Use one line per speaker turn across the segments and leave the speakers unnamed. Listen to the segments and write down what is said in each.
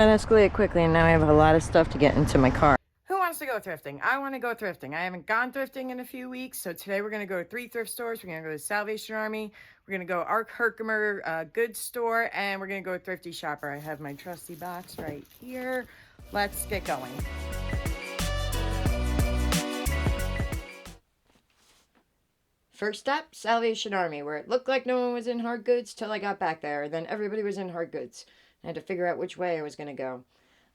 That escalated quickly, and now I have a lot of stuff to get into my car. Who wants to go thrifting? I want to go thrifting. I haven't gone thrifting in a few weeks, so today we're going to go to 3 thrift stores. We're going to go to Salvation Army. We're going to go Herkimer goods store, and we're going to go to Thrifty Shopper. I have my trusty box right here. Let's get going. First step, Salvation Army, where it looked like no one was in hard goods till I got back there. Then everybody was in hard goods. I had to figure out which way I was going to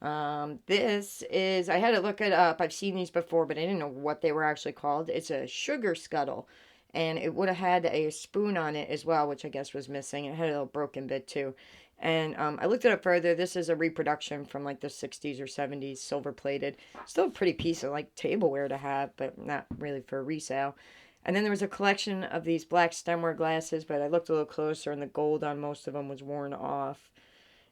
go. This is, I had to look it up. I've seen these before, but I didn't know what they were actually called. It's a sugar scuttle, and it would have had a spoon on it as well, which I guess was missing. It had a little broken bit too. And I looked it up further. This is a reproduction from like the 60s or 70s, silver plated. Still a pretty piece of like tableware to have, but not really for resale. And then there was a collection of these black stemware glasses, but I looked a little closer and the gold on most of them was worn off.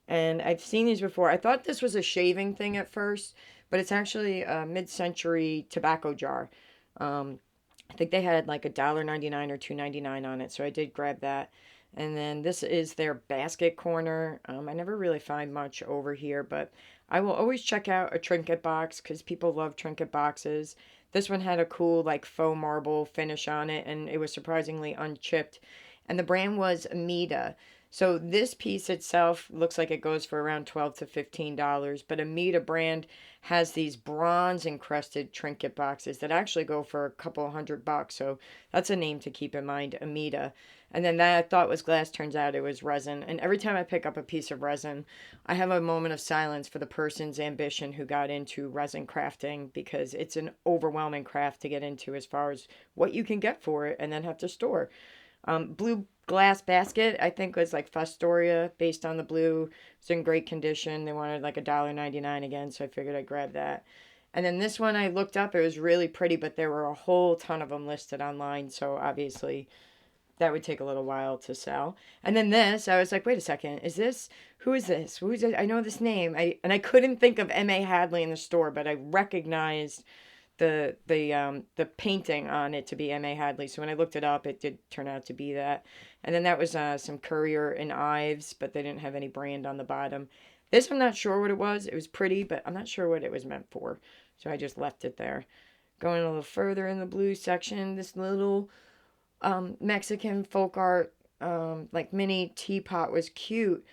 And I've seen these before. I thought this was a shaving thing at first, but it's actually a mid-century tobacco jar. I think they had like $1.99 or $2.99 on it, so I did grab that. And then this is their basket corner. I never really find much over here, but I will always check out a trinket box because people love trinket boxes. This one had a cool like faux marble finish on it, and it was surprisingly unchipped. And the brand was Amida. So this piece itself looks like it goes for around $12 to $15, but Amida brand has these bronze encrusted trinket boxes that actually go for a couple $100. So that's a name to keep in mind, Amida. And then that I thought was glass, turns out it was resin. And every time I pick up a piece of resin, I have a moment of silence for the person's ambition who got into resin crafting, because it's an overwhelming craft to get into as far as what you can get for it and then have to store. Blue glass basket, I think was like Fostoria, based on the blue. It's in great condition. They wanted like $1.99 again, so I figured I'd grab that. And then this one I looked up, it was really pretty, but there were a whole ton of them listed online, so obviously that would take a little while to sell. And then this, I was like, wait a second, who is this? Who is it? I know this name. I couldn't think of M.A. Hadley in the store, but I recognized the painting on it to be M.A. Hadley. So when I looked it up, it did turn out to be that. And then that was some Courier and Ives, but they didn't have any brand on the bottom. This I'm not sure what it was. It was pretty, but I'm not sure what it was meant for. So I just left it there. Going a little further in the blue section, this little Mexican folk art like mini teapot was cute,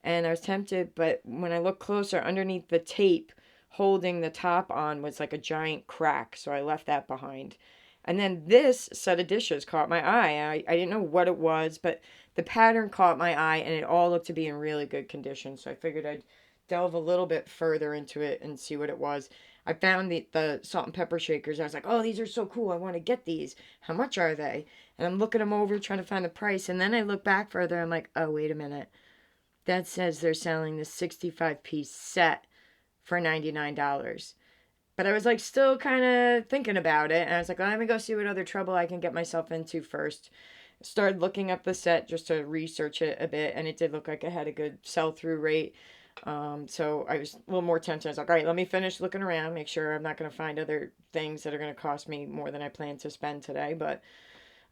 and I was tempted, but when I looked closer, underneath the tape holding the top on was like a giant crack, so I left that behind. And then this set of dishes caught my eye. I didn't know what it was, but the pattern caught my eye, and it all looked to be in really good condition, so I figured I'd delve a little bit further into it and see what it was. I found the salt and pepper shakers. I was like, oh, these are so cool. I want to get these. How much are they? And I'm looking them over, trying to find the price. And then I look back further. I'm like, oh, wait a minute. That says they're selling this 65-piece set for $99. But I was like still kind of thinking about it. And I was like, well, let me go see what other trouble I can get myself into first. Started looking up the set just to research it a bit. And it did look like it had a good sell-through rate. So I was a little more tempted. I was like, all right, let me finish looking around, make sure I'm not going to find other things that are going to cost me more than I plan to spend today. But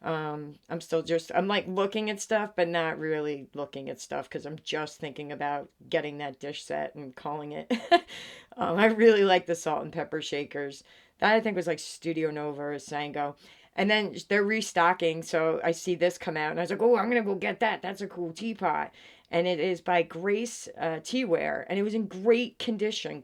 I'm still I'm like looking at stuff, but not really looking at stuff because I'm just thinking about getting that dish set and calling it. I really like the salt and pepper shakers. That I think was like Studio Nova or Sango. And then they're restocking, so I see this come out, and I was like, oh, I'm going to go get that. That's a cool teapot. And it is by Grace Teaware, and it was in great condition,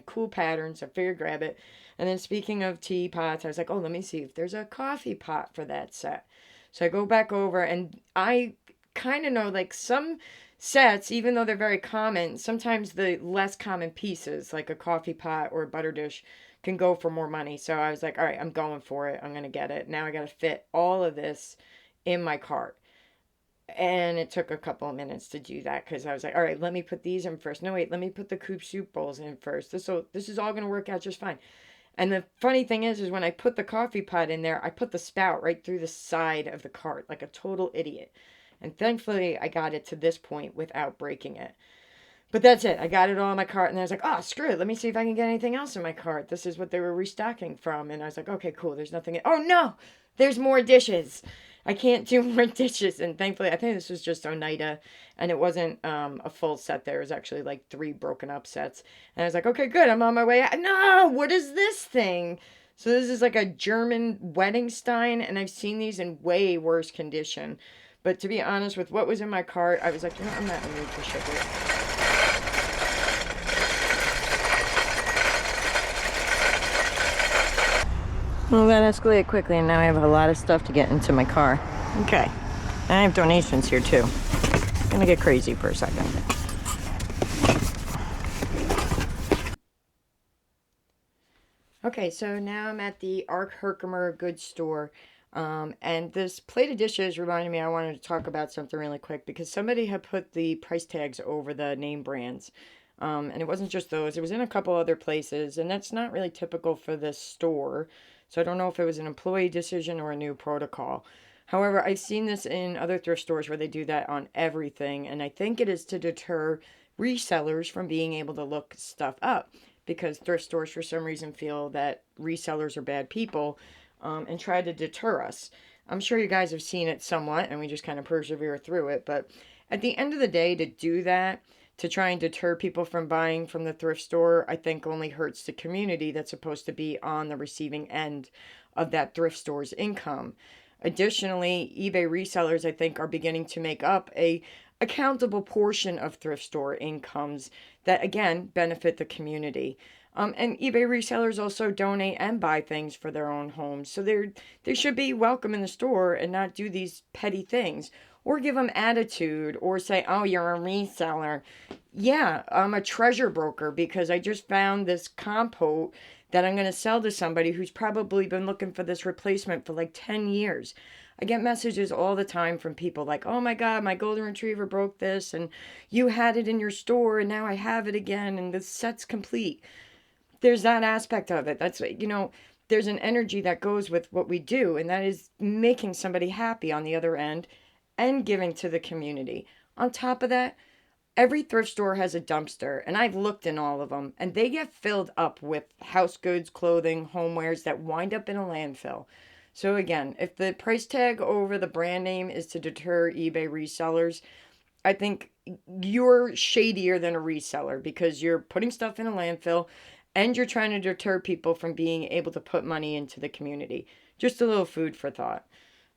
cool patterns. I figured grab it. And then speaking of teapots, I was like, oh, let me see if there's a coffee pot for that set. So I go back over, and I kind of know like some sets, even though they're very common, sometimes the less common pieces, like a coffee pot or a butter dish, can go for more money. So I was like, all right, I'm going for it. I'm going to get it. Now I got to fit all of this in my cart. And it took a couple of minutes to do that because I was like, all right, let me put these in first. No, wait, let me put the coupe soup bowls in first. This is all going to work out just fine. And the funny thing is when I put the coffee pot in there, I put the spout right through the side of the cart like a total idiot. And thankfully, I got it to this point without breaking it. But that's it. I got it all in my cart, and I was like, oh, screw it. Let me see if I can get anything else in my cart. This is what they were restocking from. And I was like, okay, cool. There's nothing. Oh, no! There's more dishes. I can't do more dishes. And thankfully, I think this was just Oneida, and it wasn't a full set there. It was actually like three broken up sets. And I was like, okay, good. I'm on my way out. No, what is this thing? So this is like a German wedding stein, and I've seen these in way worse condition. But to be honest, with what was in my cart, I was like, I'm not in the mood to ship it. Well, that escalated quickly, and now I have a lot of stuff to get into my car. Okay. I have donations here, too. I'm gonna get crazy for a second. Okay, so now I'm at the Herkimer goods store. And this plate of dishes reminded me I wanted to talk about something really quick because somebody had put the price tags over the name brands. And it wasn't just those, it was in a couple other places, and that's not really typical for this store. So I don't know if it was an employee decision or a new protocol. However, I've seen this in other thrift stores where they do that on everything, and I think it is to deter resellers from being able to look stuff up because thrift stores, for some reason, feel that resellers are bad people and try to deter us. I'm sure you guys have seen it somewhat, and we just kind of persevere through it. But at the end of the day, to do that, to try and deter people from buying from the thrift store, I think only hurts the community that's supposed to be on the receiving end of that thrift store's income. Additionally, eBay resellers, I think, are beginning to make up a accountable portion of thrift store incomes that again benefit the community. And eBay resellers also donate and buy things for their own homes, so they should be welcome in the store and not do these petty things or give them attitude or say, "Oh, you're a reseller." Yeah, I'm a treasure broker because I just found this compote that I'm going to sell to somebody who's probably been looking for this replacement for like 10 years. I get messages all the time from people like, "Oh my God, my golden retriever broke this, and you had it in your store, and now I have it again, and the set's complete." There's that aspect of it. There's an energy that goes with what we do, and that is making somebody happy on the other end and giving to the community. On top of that, every thrift store has a dumpster, and I've looked in all of them, and they get filled up with house goods, clothing, homewares that wind up in a landfill. So again, if the price tag over the brand name is to deter eBay resellers, I think you're shadier than a reseller because you're putting stuff in a landfill and you're trying to deter people from being able to put money into the community. Just a little food for thought.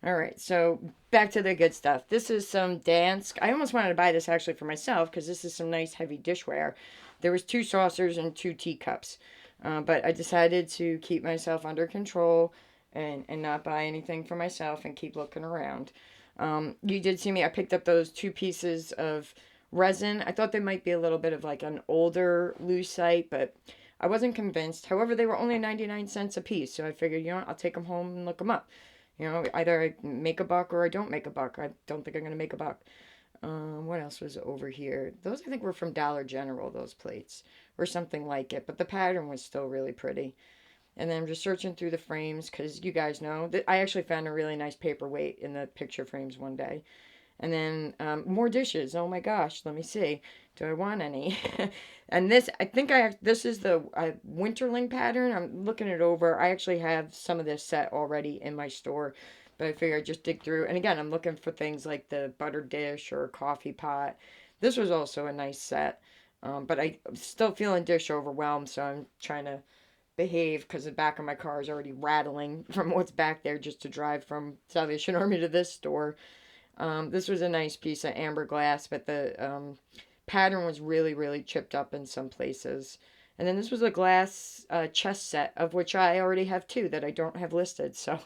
All right, so back to the good stuff. This is some Dansk. I almost wanted to buy this actually for myself because this is some nice heavy dishware. There was two saucers and two teacups, but I decided to keep myself under control and not buy anything for myself and keep looking around. You did see me. I picked up those two pieces of resin. I thought they might be a little bit of like an older lucite, but I wasn't convinced. However, they were only 99 cents a piece, so I figured, I'll take them home and look them up. Either I make a buck or I don't make a buck. I don't think I'm going to make a buck. What else was over here? Those I think were from Dollar General, those plates, or something like it, but the pattern was still really pretty. And then I'm just searching through the frames because you guys know that I actually found a really nice paperweight in the picture frames one day. And then more dishes. Oh my gosh, let me see. Do I want any? And this, I think this is the winterling pattern. I'm looking it over. I actually have some of this set already in my store, but I figure I'd just dig through. And again, I'm looking for things like the butter dish or coffee pot. This was also a nice set, but I'm still feeling dish overwhelmed, so I'm trying to behave because the back of my car is already rattling from what's back there just to drive from Salvation Army to this store. This was a nice piece of amber glass, but the pattern was really, really chipped up in some places. And then this was a glass chess set, of which I already have two that I don't have listed, so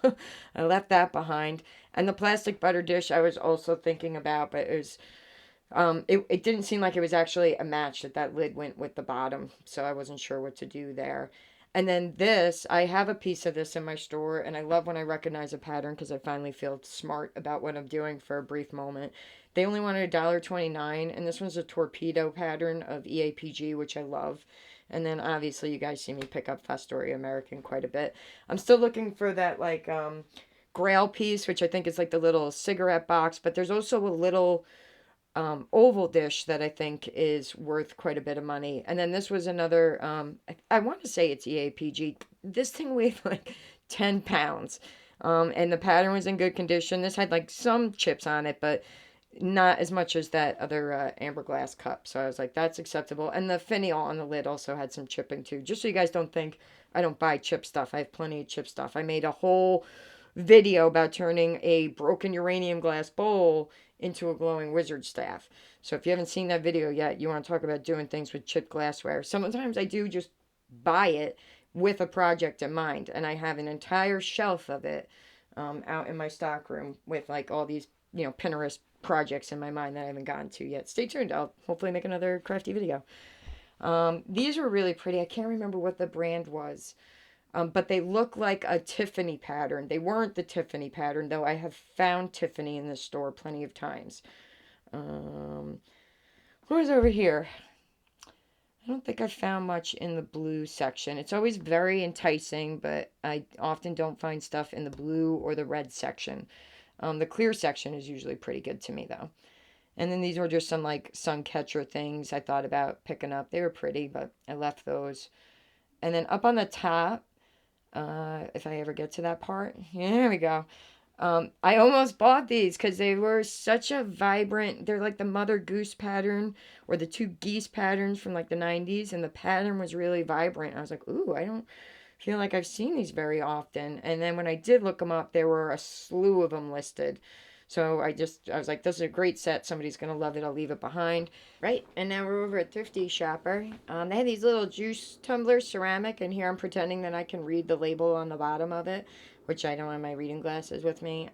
I left that behind. And the plastic butter dish I was also thinking about, but it didn't seem like it was actually a match that lid went with the bottom, so I wasn't sure what to do there. And then this, I have a piece of this in my store, and I love when I recognize a pattern because I finally feel smart about what I'm doing for a brief moment. They only wanted $1.29, and this one's a torpedo pattern of EAPG, which I love. And then obviously you guys see me pick up Fostoria American quite a bit. I'm still looking for that grail piece, which I think is like the little cigarette box, but there's also a little oval dish that I think is worth quite a bit of money. And then this was another, I want to say it's EAPG. This thing weighed like 10 pounds. And the pattern was in good condition. This had like some chips on it, but not as much as that other amber glass cup. So I was like, that's acceptable. And the finial on the lid also had some chipping too. Just so you guys don't think I don't buy chip stuff. I have plenty of chip stuff. I made a whole video about turning a broken uranium glass bowl into a glowing wizard staff. So if you haven't seen that video yet, you want to talk about doing things with chipped glassware. Sometimes I do just buy it with a project in mind, and I have an entire shelf of it out in my stock room with like all these, Pinterest projects in my mind that I haven't gotten to yet. Stay tuned. I'll hopefully make another crafty video. These were really pretty. I can't remember what the brand was, but they look like a Tiffany pattern. They weren't the Tiffany pattern, though I have found Tiffany in the store plenty of times. Um, what was over here? I don't think I found much in the blue section. It's always very enticing, but I often don't find stuff in the blue or the red section. The clear section is usually pretty good to me, though. And then these were just some like sun catcher things I thought about picking up. They were pretty, but I left those. And then up on the top, if I ever get to that part, yeah, there we go. I almost bought these because they were such a vibrant, they're like the mother goose pattern or the two geese patterns from like the 90s, and the pattern was really vibrant. I was like, ooh, I don't feel like I've seen these very often. And then when I did look them up, there were a slew of them listed. So I was like, this is a great set. Somebody's going to love it. I'll leave it behind. Right. And now we're over at Thrifty Shopper. They have these little juice tumblers, ceramic, and here I'm pretending that I can read the label on the bottom of it, which I don't have my reading glasses with me.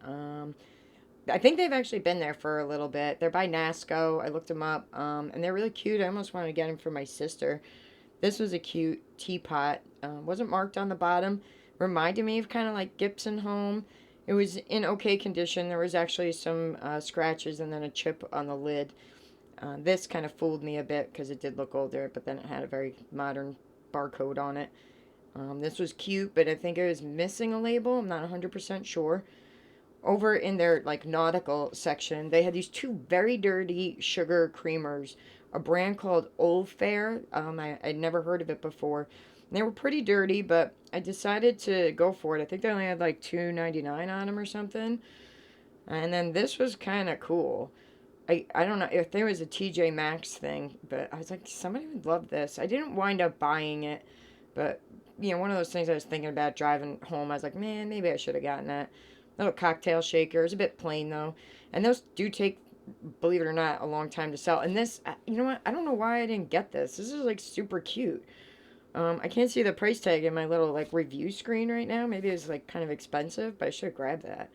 I think they've actually been there for a little bit. They're by Nasco. I looked them up, and they're really cute. I almost wanted to get them for my sister. This was a cute teapot. Wasn't marked on the bottom. Reminded me of kind of like Gibson Home. It was in okay condition. There was actually some scratches and then a chip on the lid. This kind of fooled me a bit because it did look older, but then it had a very modern barcode on it. This was cute, but I think it was missing a label. I'm not 100% sure. Over in their like nautical section, they had these two very dirty sugar creamers, a brand called Old Fair. I'd never heard of it before. And they were pretty dirty, but I decided to go for it. I think they only had like $2.99 on them or something. And then this was kind of cool. I don't know if there was a TJ Maxx thing, but I was like, somebody would love this. I didn't wind up buying it, but one of those things I was thinking about driving home. I was like, man, maybe I should have gotten that. Little cocktail shaker. It's a bit plain though, and those do take, believe it or not, a long time to sell. And this, you know what? I don't know why I didn't get this. This is like super cute. I can't see the price tag in my little like review screen right now. Maybe it's like kind of expensive, but I should have grabbed that.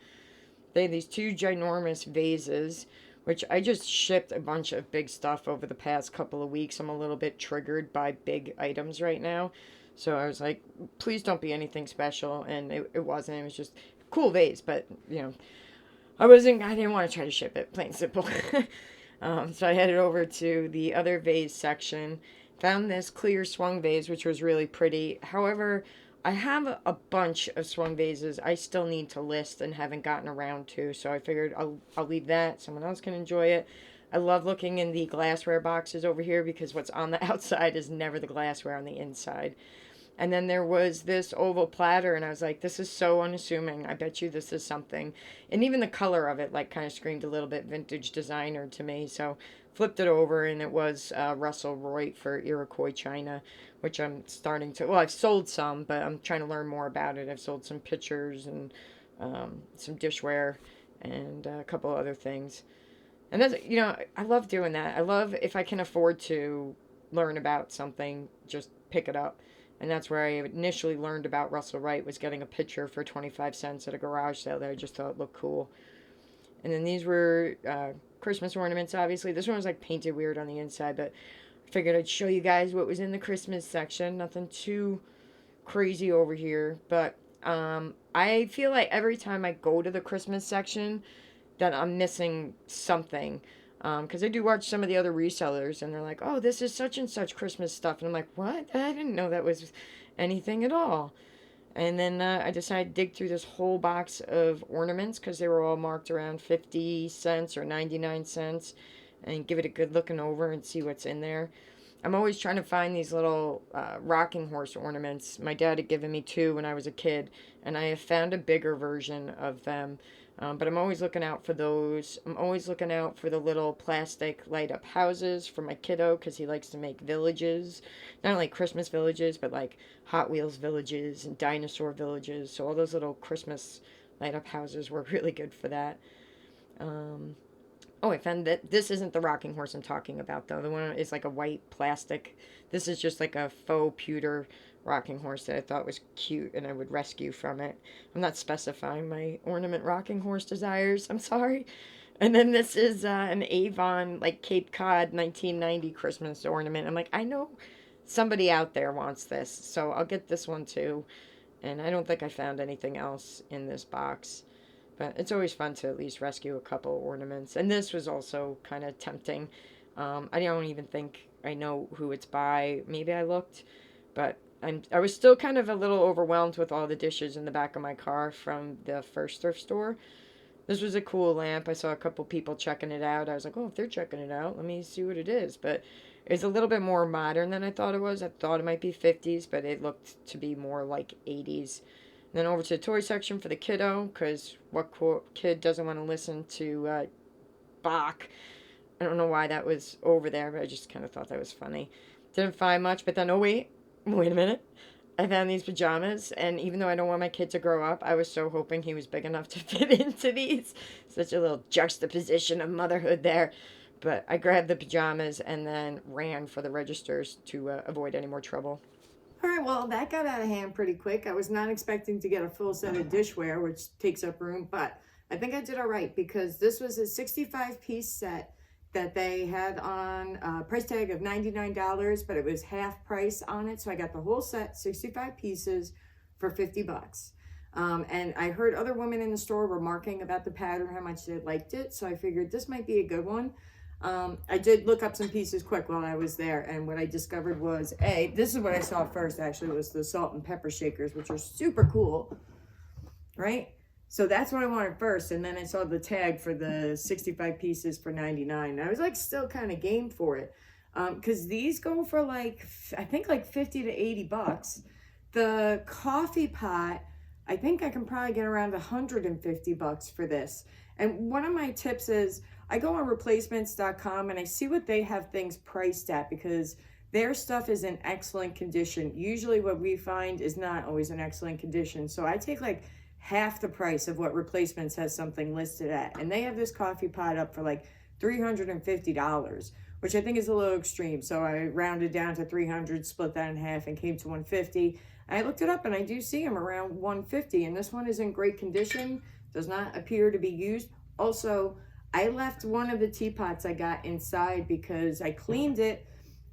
They have these two ginormous vases, which I just shipped a bunch of big stuff over the past couple of weeks. I'm a little bit triggered by big items right now. So I was like, please don't be anything special. And it wasn't. It was just a cool vase. But, I didn't want to try to ship it, plain and simple. So I headed over to the other vase section. Found this clear swung vase, which was really pretty. However, I have a bunch of swung vases I still need to list and haven't gotten around to, so I figured I'll leave that. Someone else can enjoy it. I love looking in the glassware boxes over here because what's on the outside is never the glassware on the inside. And then there was this oval platter, and I was like, this is so unassuming. I bet you this is something. And even the color of it, like, kind of screamed a little bit vintage designer to me. So flipped it over, and it was Russell Roy for Iroquois China, which I'm starting to. Well, I've sold some, but I'm trying to learn more about it. I've sold some pictures and some dishware and a couple other things. And that's, I love doing that. I love if I can afford to learn about something, just pick it up. And that's where I initially learned about Russell Wright, was getting a picture for 25 cents at a garage sale that I just thought looked cool. And then these were Christmas ornaments, obviously. This one was like painted weird on the inside, but I figured I'd show you guys what was in the Christmas section. Nothing too crazy over here, but I feel like every time I go to the Christmas section that I'm missing something. Because I do watch some of the other resellers, and they're like, oh, this is such and such Christmas stuff. And I'm like, what? I didn't know that was anything at all. And then I decided to dig through this whole box of ornaments because they were all marked around 50 cents or 99 cents and give it a good looking over and see what's in there. I'm always trying to find these little rocking horse ornaments. My dad had given me two when I was a kid, and I have found a bigger version of them. But I'm always looking out for those. I'm always looking out for the little plastic light up houses for my kiddo because he likes to make villages. Not only Christmas villages, but like Hot Wheels villages and dinosaur villages. So all those little Christmas light up houses were really good for that. Um, Oh, I found that this isn't the rocking horse I'm talking about, though. The one is like a white plastic. This is just like a faux pewter rocking horse that I thought was cute and I would rescue from it. I'm not specifying my ornament rocking horse desires. I'm sorry. And then this is an Avon, like Cape Cod 1990 Christmas ornament. I'm like, I know somebody out there wants this, so I'll get this one too. And I don't think I found anything else in this box. But it's always fun to at least rescue a couple ornaments. And this was also kind of tempting. I don't even think I know who it's by. Maybe I looked, but I was still kind of a little overwhelmed with all the dishes in the back of my car from the first thrift store. This was a cool lamp. I saw a couple people checking it out. I was like, oh, if they're checking it out, let me see what it is. But it's a little bit more modern than I thought it was. I thought it might be 50s, but it looked to be more like 80s. Then over to the toy section for the kiddo, because what kid doesn't want to listen to Bach? I don't know why that was over there, but I just kind of thought that was funny. Didn't find much, but then, oh, wait a minute. I found these pajamas, and even though I don't want my kid to grow up, I was so hoping he was big enough to fit into these. Such a little juxtaposition of motherhood there. But I grabbed the pajamas and then ran for the registers to avoid any more trouble.
All right, well, that got out of hand pretty quick. I was not expecting to get a full set of dishware, which takes up room, but I think I did all right because this was a 65-piece set that they had on a price tag of $99, but it was half price on it. So I got the whole set, 65 pieces for 50 bucks. And I heard other women in the store remarking about the pattern, how much they liked it. So I figured this might be a good one. I did look up some pieces quick while I was there, and what I discovered was, this is what I saw first, actually, was the salt and pepper shakers, which are super cool, right? So that's what I wanted first, and then I saw the tag for the 65 pieces for 99, and I was like still kind of game for it, because these go for like, I think like 50 to 80 bucks. The coffee pot, I think I can probably get around 150 bucks for this. And one of my tips is I go on replacements.com and I see what they have things priced at because their stuff is in excellent condition. Usually what we find is not always in excellent condition. So I take like half the price of what replacements has something listed at. And they have this coffee pot up for like $350, which I think is a little extreme. So I rounded down to 300, split that in half and came to 150. I looked it up and I do see them around 150, and this one is in great condition, does not appear to be used. Also, I left one of the teapots I got inside because I cleaned it,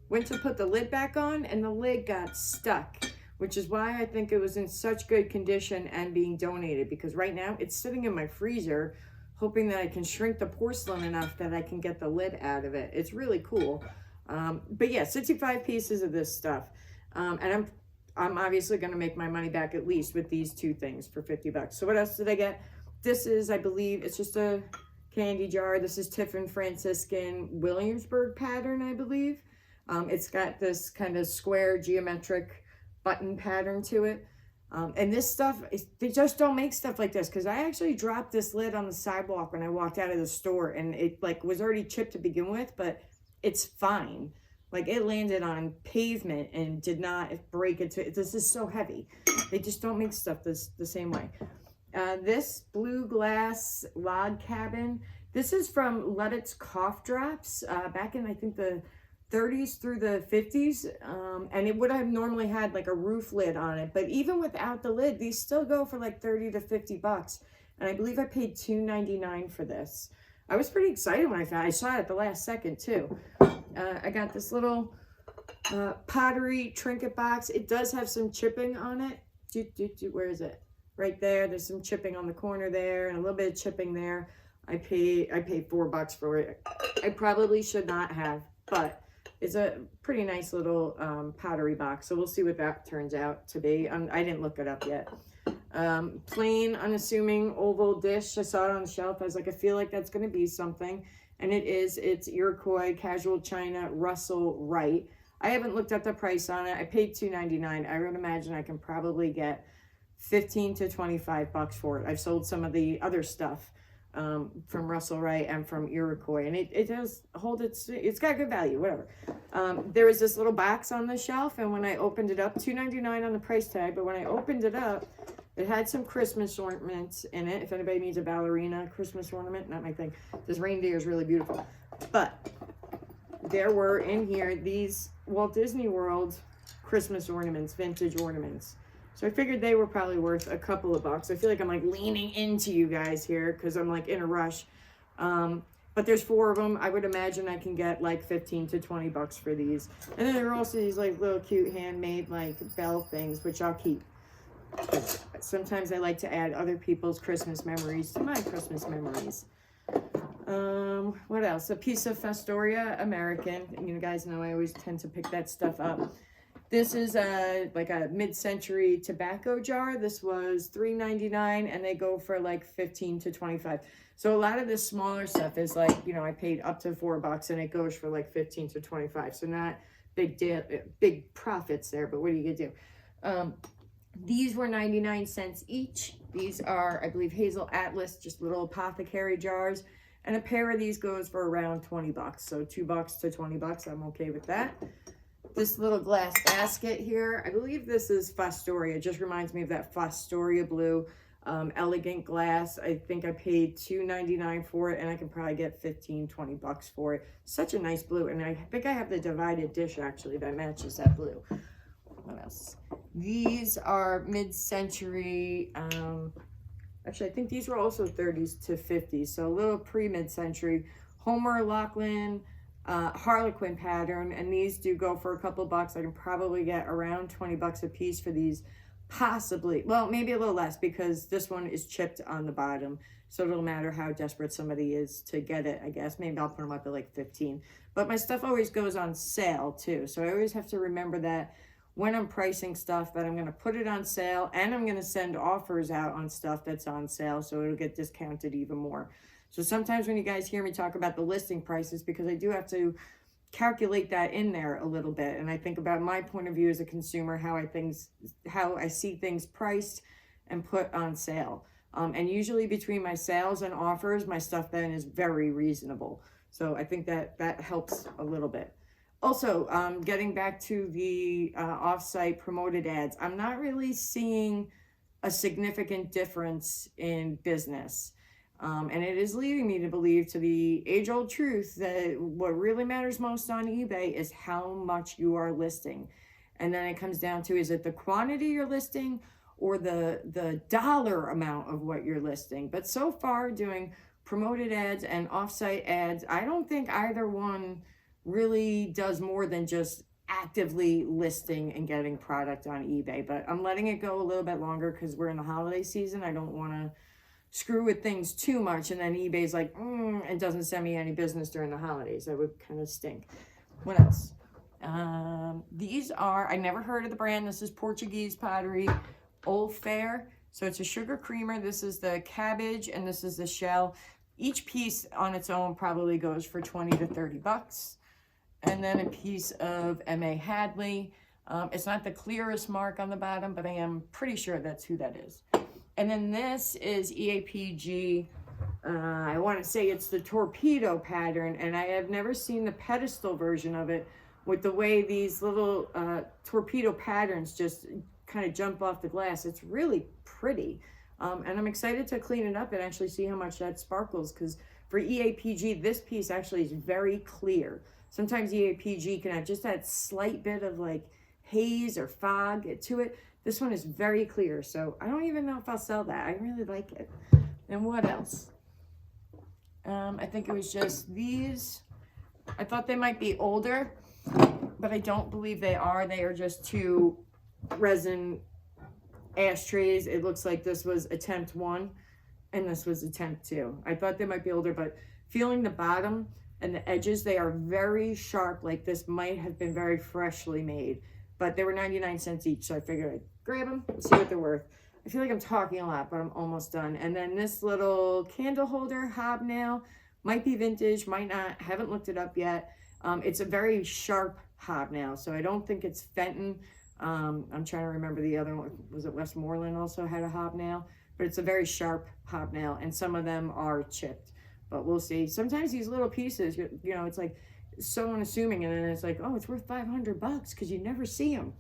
went to put the lid back on, and the lid got stuck, which is why I think it was in such good condition and being donated, because right now it's sitting in my freezer, hoping that I can shrink the porcelain enough that I can get the lid out of it. It's really cool. But yeah, 65 pieces of this stuff. And I'm obviously going to make my money back at least with these two things for 50 bucks. So what else did I get? This is, I believe, it's just a candy jar. This is Tiffin Franciscan Williamsburg pattern, I believe. It's got this kind of square geometric button pattern to it. And this stuff, they just don't make stuff like this, because I actually dropped this lid on the sidewalk when I walked out of the store, and it like was already chipped to begin with, but it's fine. Like it landed on pavement and did not break into it. This is so heavy. They just don't make stuff the same way. This blue glass log cabin, this is from Levitt's Cough Drops back in, I think, the 30s through the 50s. And it would have normally had like a roof lid on it. But even without the lid, these still go for like 30 to 50 bucks. And I believe I paid $2.99 for this. I was pretty excited when I saw it at the last second too. I got this little pottery trinket box. It does have some chipping on it. Where is it? Right there. There's some chipping on the corner there and a little bit of chipping there. I paid $4 for it. I probably should not have, but it's a pretty nice little pottery box. So we'll see what that turns out to be. I didn't look it up yet. Plain, unassuming oval dish. I saw it on the shelf. I was like, I feel like that's going to be something. And it is. It's Iroquois Casual China Russell Wright. I haven't looked up the price on it. I paid $2.99. I would imagine I can probably get 15 to 25 bucks for it. I've sold some of the other stuff from Russell Wright and from Iroquois, and it does hold it's got good value, whatever. There was this little box on the shelf, and when I opened it up, $2.99 on the price tag, but when I opened it up, it had some Christmas ornaments in it. If anybody needs a ballerina Christmas ornament, not my thing. This reindeer is really beautiful. But there were in here these Walt Disney World Christmas ornaments, vintage ornaments. So I figured they were probably worth a couple of bucks. I feel like I'm like leaning into you guys here because I'm like in a rush. But there's 4 of them. I would imagine I can get like 15 to 20 bucks for these. And then there are also these like little cute handmade like bell things, which I'll keep. Sometimes I like to add other people's Christmas memories to my Christmas memories. What else? A piece of Fostoria American. You guys know I always tend to pick that stuff up. This is like a mid-century tobacco jar. This was $3.99 and they go for like 15 to 25. So a lot of this smaller stuff is like, you know, I paid up to $4 and it goes for like 15 to 25. So not big profits there, but what are you gonna do? These were 99 cents each. These are, I believe, Hazel Atlas, just little apothecary jars. And a pair of these goes for around 20 bucks. So $2 to 20 bucks, I'm okay with that. This little glass basket here, I believe this is Fostoria. It just reminds me of that Fostoria blue elegant glass. I think I paid $2.99 for it, and I can probably get 15, 20 bucks for it. Such a nice blue, and I think I have the divided dish actually that matches that blue. What else? These are mid-century, actually I think these were also 30s to 50s, so a little pre-mid-century. Homer Lachlan Harlequin pattern, and these do go for a couple bucks. I can probably get around 20 bucks a piece for these, possibly. Well, maybe a little less because this one is chipped on the bottom, so it'll matter how desperate somebody is to get it, I guess. Maybe I'll put them up at like 15. But my stuff always goes on sale too, so I always have to remember that when I'm pricing stuff, that I'm going to put it on sale, and I'm going to send offers out on stuff that's on sale, so it'll get discounted even more. So sometimes when you guys hear me talk about the listing prices, because I do have to calculate that in there a little bit, and I think about my point of view as a consumer, how I see things priced and put on sale. And usually between my sales and offers, my stuff then is very reasonable. So I think that helps a little bit. Also, getting back to the off-site promoted ads, I'm not really seeing a significant difference in business. And it is leading me to believe, to the age-old truth, that what really matters most on eBay is how much you are listing. And then it comes down to, is it the quantity you're listing or the dollar amount of what you're listing? But so far, doing promoted ads and off-site ads, I don't think either one really does more than just actively listing and getting product on eBay. But I'm letting it go a little bit longer because we're in the holiday season. I don't want to screw with things too much and then eBay's like and doesn't send me any business during the holidays. That would kind of stink. What else? These are, I never heard of the brand. This is Portuguese pottery, Old Fair. So it's a sugar creamer. This is the cabbage and this is the shell. Each piece on its own probably goes for 20 to 30 bucks. And then a piece of M.A. Hadley. It's not the clearest mark on the bottom, but I am pretty sure that's who that is. And then this is EAPG. I want to say it's the torpedo pattern, and I have never seen the pedestal version of it with the way these little torpedo patterns just kind of jump off the glass. It's really pretty. And I'm excited to clean it up and actually see how much that sparkles, because for EAPG, this piece actually is very clear. Sometimes EAPG can have just that slight bit of like haze or fog to it. This one is very clear, so I don't even know if I'll sell that. I really like it. And what else? I think it was just these. I thought they might be older, but I don't believe they are. They are just 2 resin ashtrays. It looks like this was attempt 1 and this was attempt 2. I thought they might be older, but feeling the bottom and the edges, they are very sharp. Like this might have been very freshly made, but they were 99 cents each. So I figured I'd grab them, see what they're worth. I feel like I'm talking a lot, but I'm almost done. And then this little candle holder hobnail, might be vintage, might not, haven't looked it up yet. It's a very sharp hobnail. So I don't think it's Fenton. I'm trying to remember the other one. Was it Westmoreland also had a hobnail? But it's a very sharp hobnail, and some of them are chipped. But we'll see. Sometimes these little pieces, you know, it's like so unassuming, and then it's like, oh, it's worth $500 because you never see them.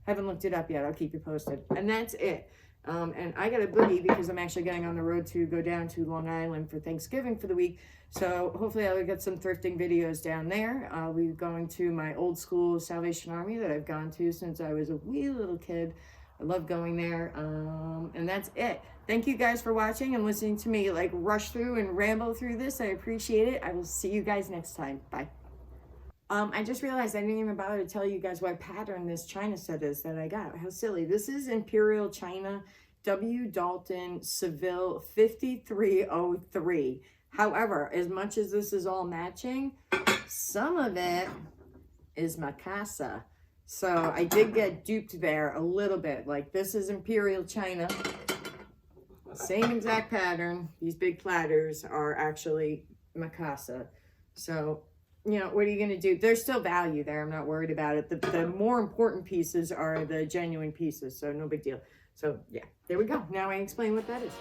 Haven't looked it up yet. I'll keep you posted. And that's it. And I got a boogie because I'm actually getting on the road to go down to Long Island for Thanksgiving for the week. So hopefully I'll get some thrifting videos down there. I'll be going to my old school Salvation Army that I've gone to since I was a wee little kid. I love going there. And that's it. Thank you guys for watching and listening to me like rush through and ramble through this. I appreciate it. I will see you guys next time. Bye. I just realized I didn't even bother to tell you guys what pattern this China set is that I got. How silly. This is Imperial China W. Dalton Seville 5303. However, as much as this is all matching, some of it is Mikasa. So I did get duped there a little bit. Like this is Imperial China. Same exact pattern. These big platters are actually Mikasa. So you know, what are you going to do? There's still value there. I'm not worried about it. The more important pieces are the genuine pieces, so no big deal. So, yeah, there we go. Now I explain what that is.